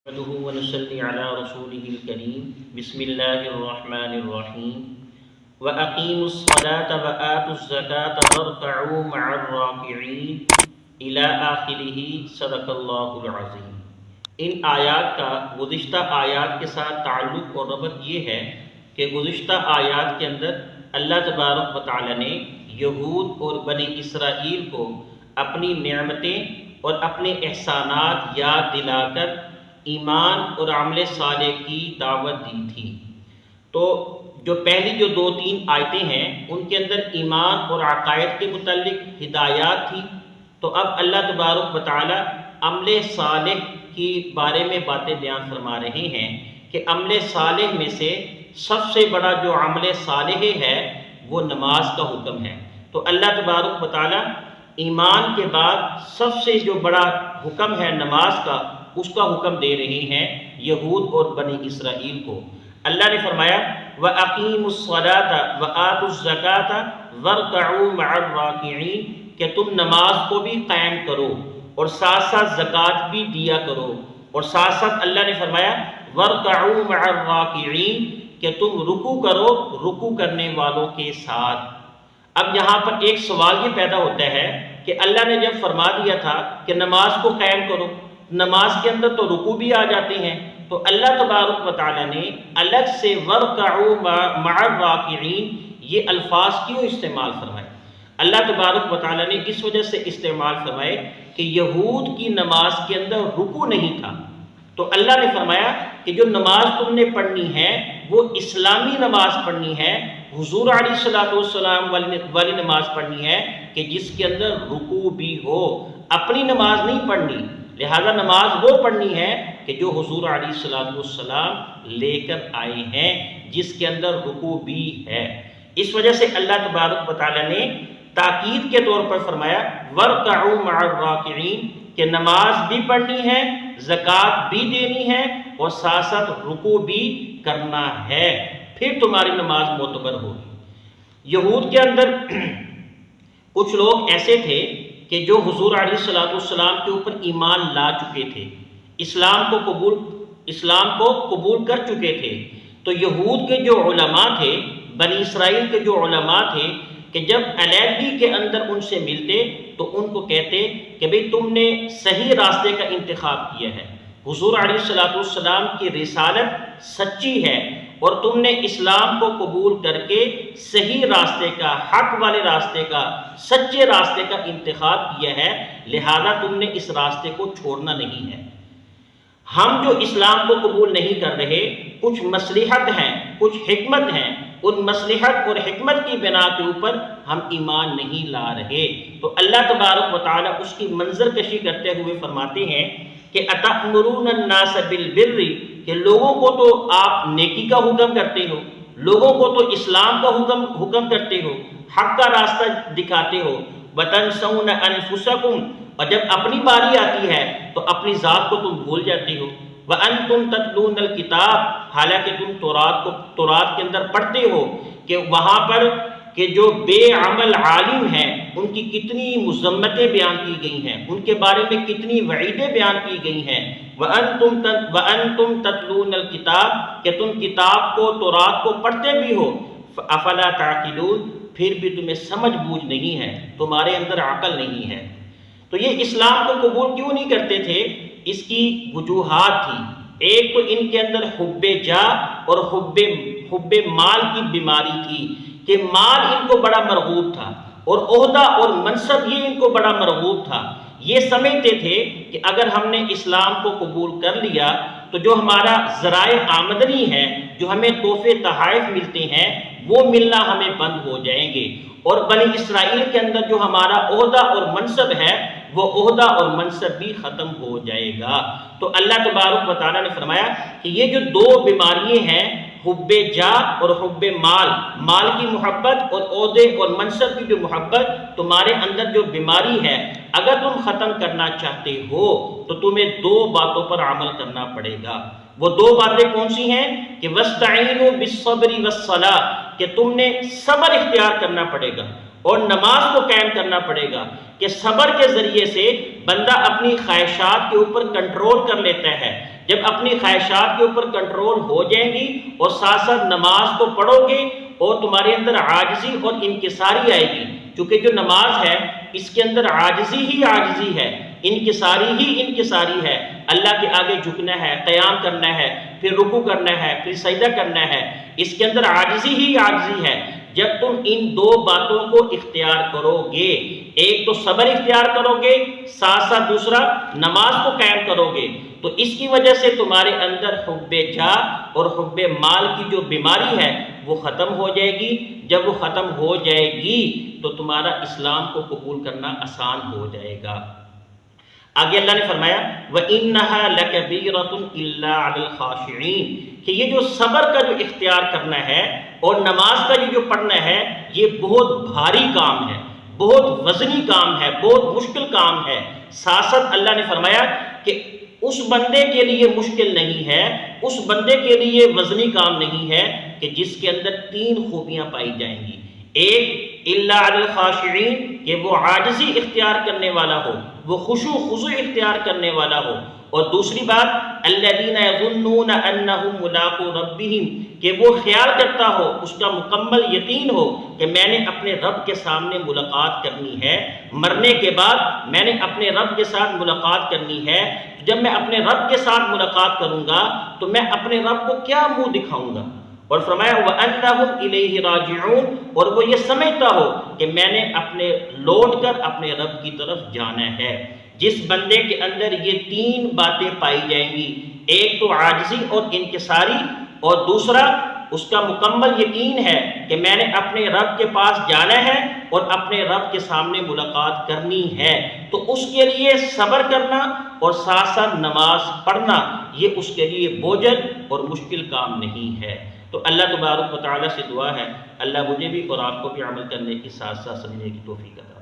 نحمده ونصلي على رسوله الكريم بسم الله الرحمن الرحيم وأقيموا الصلاة وآتوا الزكاة واركعوا مع الراكعين إلى آخره صدق اللہ العظیم۔ ان آیات کا گزشتہ آیات کے ساتھ تعلق اور ربط یہ ہے کہ گزشتہ آیات کے اندر اللہ تبارک و تعالی نے یہود اور بنی اسرائیل کو اپنی نعمتیں اور اپنے احسانات یاد دلا کر ایمان اور عمل صالح کی دعوت دی تھی۔ تو جو پہلی جو 2-3 آیتیں ہیں ان کے اندر ایمان اور عقائد کے متعلق ہدایات تھی، تو اب اللہ تبارک و تعالی عمل صالح کی بارے میں باتیں بیان فرما رہے ہیں کہ عمل صالح میں سے سب سے بڑا جو عمل صالح ہے وہ نماز کا حکم ہے۔ تو اللہ تبارک و تعالی ایمان کے بعد سب سے جو بڑا حکم ہے نماز کا، اس کا حکم دے رہے ہیں یہود اور بنی اسرائیل کو۔ اللہ نے فرمایا وَأَقِيمُوا الصَّلَاةَ وَآتُوا الزَّكَاةَ وَارْكَعُوا مَعَ الرَّاكِعِينَ کہ تم نماز کو بھی قائم کرو اور ساتھ ساتھ زکوٰۃ بھی دیا کرو، اور ساتھ ساتھ اللہ نے فرمایا وَارْكَعُوا مَعَ الرَّاكِعِينَ کہ تم رکوع کرو رکوع کرنے والوں کے ساتھ۔ اب یہاں پر ایک سوال یہ پیدا ہوتا ہے کہ اللہ نے جب فرما دیا تھا کہ نماز کو قائم کرو، نماز کے اندر تو رکوع بھی آ جاتے ہیں، تو اللہ تبارک و تعالی نے الگ سے وَارْكَعُوا مَعَ الرَّاكِعِينَ یہ الفاظ کیوں استعمال فرمائے؟ اللہ تبارک و تعالی نے اس وجہ سے استعمال فرمائے کہ یہود کی نماز کے اندر رکوع نہیں تھا، تو اللہ نے فرمایا کہ جو نماز تم نے پڑھنی ہے وہ اسلامی نماز پڑھنی ہے، حضور علیہ الصلوۃ والسلام والی نماز پڑھنی ہے کہ جس کے اندر رکوع بھی ہو، اپنی نماز نہیں پڑھنی۔ لہذا نماز وہ پڑھنی ہے کہ جو حضور علیہ الصلوۃ والسلام لے کر آئے ہیں، جس کے اندر رکوع بھی ہے۔ اس وجہ سے اللہ تبارک و تعالی نے تاکید کے طور پر فرمایا وَارْكَعُوا مَعَ الرَّاكِعِينَ کہ نماز بھی پڑھنی ہے، زکوٰۃ بھی دینی ہے، اور ساتھ ساتھ رکوع بھی کرنا ہے، پھر تمہاری نماز معتبر ہوگی۔ یہود کے اندر کچھ لوگ ایسے تھے کہ جو حضور علیہ الصلوۃ والسلام کے اوپر ایمان لا چکے تھے، اسلام کو قبول کر چکے تھے۔ تو یہود کے جو علماء تھے، بنی اسرائیل کے جو علماء تھے، کہ جب علیحدگی کے اندر ان سے ملتے تو ان کو کہتے کہ بھئی تم نے صحیح راستے کا انتخاب کیا ہے، حضور علیہ الصلوۃ والسلام کی رسالت سچی ہے، اور تم نے اسلام کو قبول کر کے صحیح راستے کا، حق والے راستے کا، سچے راستے کا انتخاب کیا ہے، لہذا تم نے اس راستے کو چھوڑنا نہیں ہے۔ ہم جو اسلام کو قبول نہیں کر رہے، کچھ مصلحت ہیں، کچھ حکمت ہیں، ان مصلحت اور حکمت کی بنا کے اوپر ہم ایمان نہیں لا رہے۔ تو اللہ تبارک و تعالی اس کی منظر کشی کرتے ہوئے فرماتے ہیں کہ أَتَأْمُرُونَ النَّاسَ بِالْبِرِّ کہ لوگوں کو تو آپ نیکی کا حکم کرتے ہو، لوگوں کو تو اسلام کا حکم کرتے ہو، حق کا راستہ دکھاتے ہو، وَتَنْسَوْنَ أَنفُسَكُمْ اور جب اپنی باری آتی ہے تو اپنی ذات کو تم بھول جاتے ہو، وَأَنْتُمْ تَتْلُونَ الْكِتَابَ حالانکہ تم تورات کے اندر پڑھتے ہو کہ وہاں پر کہ جو بے عمل عالم ہیں ان کی کتنی مذمتیں بیان کی گئی ہیں، ان کے بارے میں کتنی وعیدیں بیان کی گئی ہیں۔ وَأَنْتُمْ تَتْلُونَ الْكِتَابَ کہ تم کتاب کو، تورات کو پڑھتے بھی ہو، أَفَلَا تَعْقِلُونَ پھر بھی تمہیں سمجھ بوجھ نہیں ہے، تمہارے اندر عقل نہیں ہے۔ تو یہ اسلام کو قبول کیوں نہیں کرتے تھے؟ اس کی وجوہات تھی۔ ایک تو ان کے اندر حب جاہ اور حب مال کی بیماری تھی کہ مال ان کو بڑا مرغوب تھا، اور عہدہ اور منصب یہ ان کو بڑا مرغوب تھا۔ یہ سمجھتے تھے کہ اگر ہم نے اسلام کو قبول کر لیا تو جو ہمارا ذرائع آمدنی ہے، جو ہمیں تحفے تحائف ملتے ہیں، وہ ملنا ہمیں بند ہو جائیں گے، اور بنی اسرائیل کے اندر جو ہمارا عہدہ اور منصب ہے وہ عہدہ اور منصب بھی ختم ہو جائے گا۔ تو اللہ تبارک و تعالیٰ نے فرمایا کہ یہ جو 2 بیماریاں ہیں، حب جاہ اور حب مال کی محبت اور عہدے اور منصب کی جو محبت، تمہارے اندر جو بیماری ہے، اگر تم ختم کرنا چاہتے ہو تو تمہیں 2 باتوں پر عمل کرنا پڑے گا۔ وہ 2 باتیں کون سی ہیں؟ کہ وَاسْتَعِينُوا بِالصَّبْرِ وَالصَّلَاةِ کہ تم نے صبر اختیار کرنا پڑے گا اور نماز کو قائم کرنا پڑے گا، کہ صبر کے ذریعے سے بندہ اپنی خواہشات کے اوپر کنٹرول کر لیتا ہے، جب اپنی خواہشات کے اوپر کنٹرول ہو جائیں گی اور ساتھ ساتھ نماز کو پڑھو گے اور تمہارے اندر عاجزی اور انکساری آئے گی، کیونکہ جو نماز ہے اس کے اندر عاجزی ہی عاجزی ہے، انکساری ہی انکساری ہے، اللہ کے آگے جھکنا ہے، قیام کرنا ہے، پھر رکوع کرنا ہے، پھر سجدہ کرنا ہے، اس کے اندر عاجزی ہی عاجزی ہے۔ جب تم ان دو باتوں کو اختیار کرو گے، ایک تو صبر اختیار کرو گے، ساتھ ساتھ دوسرا نماز کو قائم کرو گے، تو اس کی وجہ سے تمہارے اندر حب جاہ اور حب مال کی جو بیماری ہے وہ ختم ہو جائے گی۔ جب وہ ختم ہو جائے گی تو تمہارا اسلام کو قبول کرنا آسان ہو جائے گا۔ آگے اللہ نے فرمایا وَإِنَّهَا لَكَبِيرَةٌ إِلَّا عَلَى الْخَاشِعِينَ کہ یہ جو صبر کا جو اختیار کرنا ہے اور نماز کا یہ جو پڑھنا ہے یہ بہت بھاری کام ہے، بہت وزنی کام ہے، بہت مشکل کام ہے۔ ساتھ ساتھ اللہ نے فرمایا کہ اس بندے کے لیے مشکل نہیں ہے، اس بندے کے لیے وزنی کام نہیں ہے کہ جس کے اندر 3 خوبیاں پائی جائیں گی۔ ایک الا علی الخاشعین کہ وہ عاجزی اختیار کرنے والا ہو، وہ خشوع خضوع اختیار کرنے والا ہو، اور دوسری بات الذین یظنون انہم ملاقو ربہم کہ وہ خیال کرتا ہو، اس کا مکمل یقین ہو کہ میں نے اپنے رب کے سامنے ملاقات کرنی ہے، مرنے کے بعد میں نے اپنے رب کے ساتھ ملاقات کرنی ہے۔ جب میں اپنے رب کے ساتھ ملاقات کروں گا تو میں اپنے رب کو کیا منہ دکھاؤں گا؟ اور فرمایا وَأَنَّهُمْ إِلَيْهِ رَاجِعُونَ اور وہ یہ سمجھتا ہو کہ میں نے اپنے لوٹ کر اپنے رب کی طرف جانا ہے۔ جس بندے کے اندر یہ 3 باتیں پائی جائیں گی، ایک تو عاجزی اور انکساری، اور دوسرا اس کا مکمل یقین ہے کہ میں نے اپنے رب کے پاس جانا ہے اور اپنے رب کے سامنے ملاقات کرنی ہے، تو اس کے لیے صبر کرنا اور ساتھ ساتھ نماز پڑھنا یہ اس کے لیے بوجھل اور مشکل کام نہیں ہے۔ تو اللہ تبارک و تعالیٰ سے دعا ہے اللہ مجھے بھی اور آپ کو بھی عمل کرنے کی ساتھ ساتھ سمجھنے کی توفیق عطا